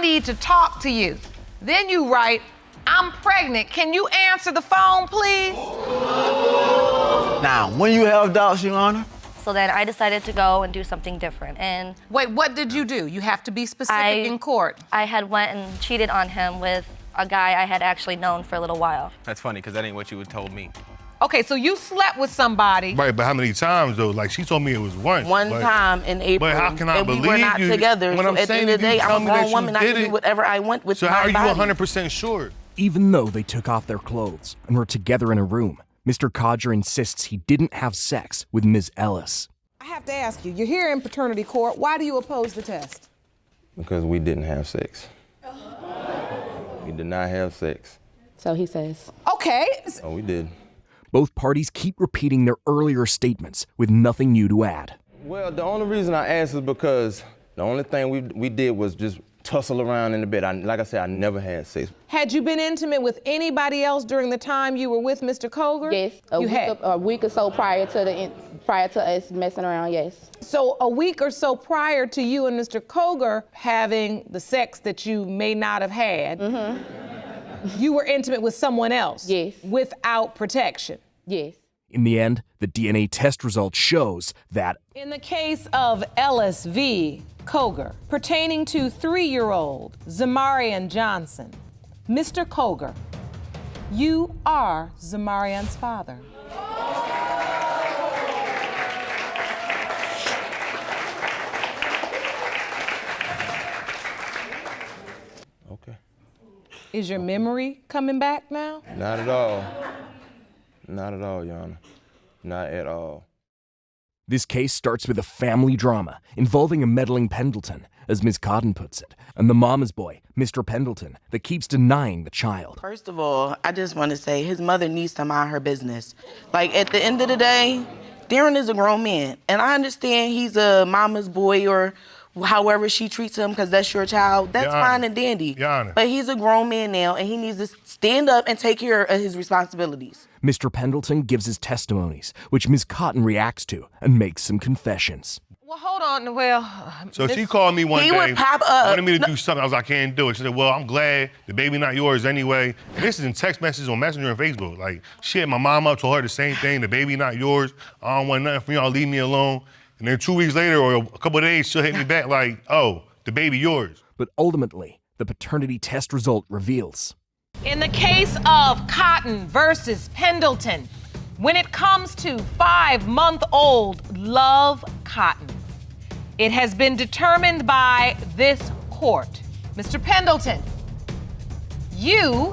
need to talk to you. Then you write, I'm pregnant. Can you answer the phone, please? Now, when you have doubts, Your Honor? So then I decided to go and do something different. And wait, what did you do? You have to be specific in court. I had went and cheated on him with a guy I had actually known for a little while. That's funny, because that ain't what you would told me. Okay, so you slept with somebody. Right, but how many times though? Like she told me it was once. One time in April. But how can I believe we were not you together. when So I'm at the saying end of the day, you I'm tell a me that grown you woman. I did can it? do whatever I want with So my how are you body. 100% sure? Even though they took off their clothes and were together in a room, Mr. Codger insists he didn't have sex with Ms. Ellis. I have to ask you, you're here in paternity court. Why do you oppose the test? Because we didn't have sex. We did not have sex. So he says. Okay. Oh, we did. Both parties keep repeating their earlier statements with nothing new to add. Well, the only reason I asked is because the only thing we did was just tussle around in the bed. Like I said, I never had sex. Had you been intimate with anybody else during the time you were with Mr. Koger? Yes, a week or so prior to us messing around, yes. So a week or so prior to you and Mr. Koger having the sex that you may not have had, you were intimate with someone else? Yes. Without protection? Yes. In the end, the DNA test result shows that In the case of Ellis v. Koger, pertaining to 3-year-old Zamarian Johnson, Mr. Koger, you are Zamarian's father. Okay. Is your memory coming back now? Not at all. Not at all, Your Honor. Not at all. this case starts with a family drama involving a meddling Pendleton, as Ms. Cotton puts it, and the mama's boy, Mr. Pendleton, that keeps denying the child. First of all, I just want to say his mother needs to mind her business. Like, at the end of the day, Darren is a grown man, and I understand he's a mama's boy or however she treats him, because that's your child. That's fine and dandy. But he's a grown man now, and he needs to stand up and take care of his responsibilities. Mr. Pendleton gives his testimonies, which Ms. Cotton reacts to and makes some confessions. Well, hold on. Well, So she called me one day, would pop up. wanted me to do something. I was like, I can't do it. She said, well, I'm glad the baby not yours anyway. And this is in text messages on Messenger and Facebook. Like, shit, my mom up told her the same thing. The baby not yours. I don't want nothing from y'all. Leave me alone. And then 2 weeks later or a couple of days, she'll hit me back like, oh, the baby yours. But ultimately, the paternity test result reveals. in the case of Cotton versus Pendleton, when it comes to 5-month-old Love Cotton, it has been determined by this court. Mr. Pendleton, you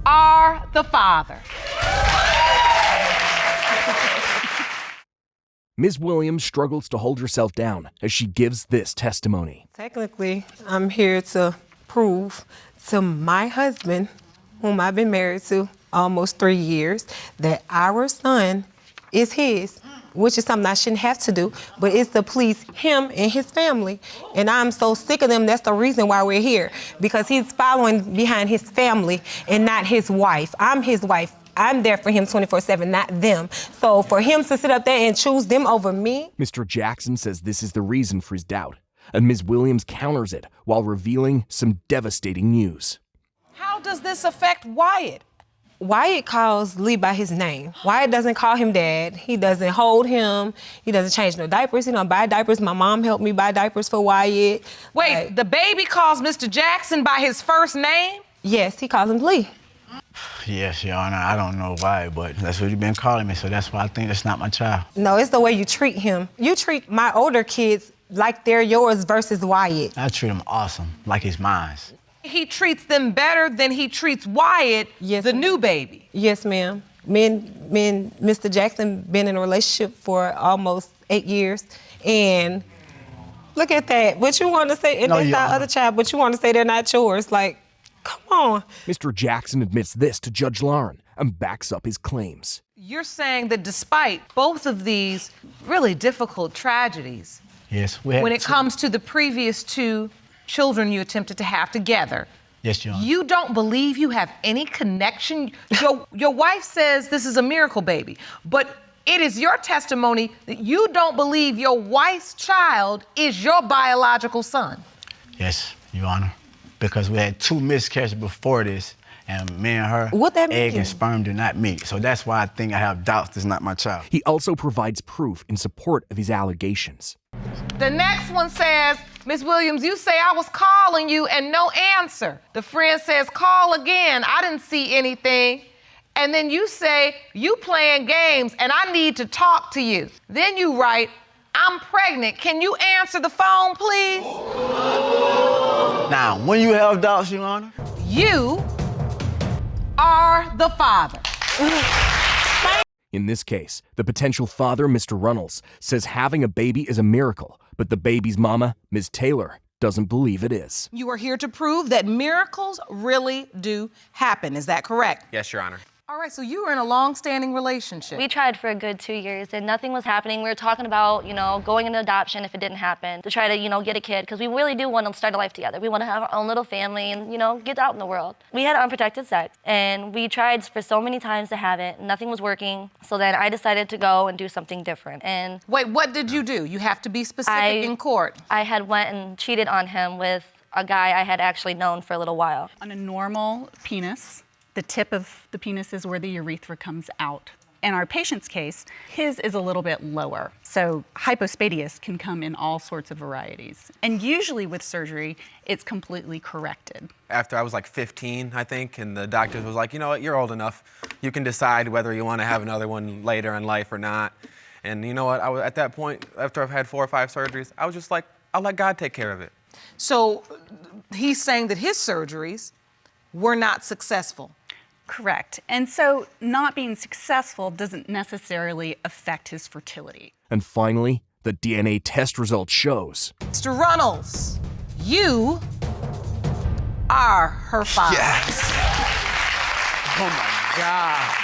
are the father. Ms. Williams struggles to hold herself down as she gives this testimony. Technically, I'm here to prove to my husband, whom I've been married to almost 3 years, that our son is his, which is something I shouldn't have to do, but it's to please him and his family. And I'm so sick of them, that's the reason why we're here, because he's following behind his family and not his wife. I'm his wife. I'm there for him 24/7, not them. So for him to sit up there and choose them over me. Mr. Jackson says this is the reason for his doubt, and Ms. Williams counters it while revealing some devastating news. How does this affect Wyatt? Wyatt calls Lee by his name. Wyatt doesn't call him dad. He doesn't hold him. He doesn't change no diapers. He don't buy diapers. My mom helped me buy diapers for Wyatt. Wait, the baby calls Mr. Jackson by his first name? Yes, he calls him Lee. Yes, Your Honor, I don't know why, but that's what he's been calling me, so that's why I think that's not my child. No, it's the way you treat him. You treat my older kids like they're yours versus Wyatt. I treat him awesome, like he's mine. He treats them better than he treats Wyatt, the new baby. Yes, ma'am. Me and Mr. Jackson been in a relationship for almost 8 years, and look at that. But you want to say, and No, that's Your our Honor. other child, but you want to say they're not yours. Like, come on. Mr. Jackson admits this to Judge Lauren and backs up his claims. You're saying that despite both of these really difficult tragedies, Yes, we had when it comes to the previous 2 children you attempted to have together, Yes, Your Honor. you don't believe you have any connection? Your wife says this is a miracle baby, but it is your testimony that you don't believe your wife's child is your biological son. Yes, Your Honor. Because we had 2 miscarriages before this, and me and her, What that egg mean? and sperm do not meet. So that's why I think I have doubts this is not my child. He also provides proof in support of his allegations. The next one says, Miss Williams, you say I was calling you and no answer. The friend says, call again. I didn't see anything. And then you say, you playing games and I need to talk to you. Then you write, I'm pregnant. Can you answer the phone, please? Now, when you have doubts, Your Honor, You are the father. In this case, the potential father, Mr. Runnels, says having a baby is a miracle, but the baby's mama, Ms. Taylor, doesn't believe it is. You are here to prove that miracles really do happen. Is that correct? Yes, Your Honor. All right, so you were in a long-standing relationship. We tried for a good 2 years and nothing was happening. We were talking about, going into adoption if it didn't happen, to try to, get a kid, because we really do want to start a life together. We want to have our own little family and, get out in the world. We had unprotected sex and we tried for so many times to have it. Nothing was working. So then I decided to go and do something different. And Wait, what did you do? You have to be specific in court. I had went and cheated on him with a guy I had actually known for a little while. On a normal penis, the tip of the penis is where the urethra comes out. In our patient's case, his is a little bit lower. So hypospadias can come in all sorts of varieties. And usually with surgery, it's completely corrected. After I was like 15, I think, and the doctor was like, you know what, you're old enough. You can decide whether you want to have another one later in life or not. And you know what, at that point, after I've had 4 or 5 surgeries, I was just like, I'll let God take care of it. So he's saying that his surgeries were not successful. Correct. And so not being successful doesn't necessarily affect his fertility. And finally, the DNA test result shows. Mr. Runnels, you are her father. Yes. Oh my God.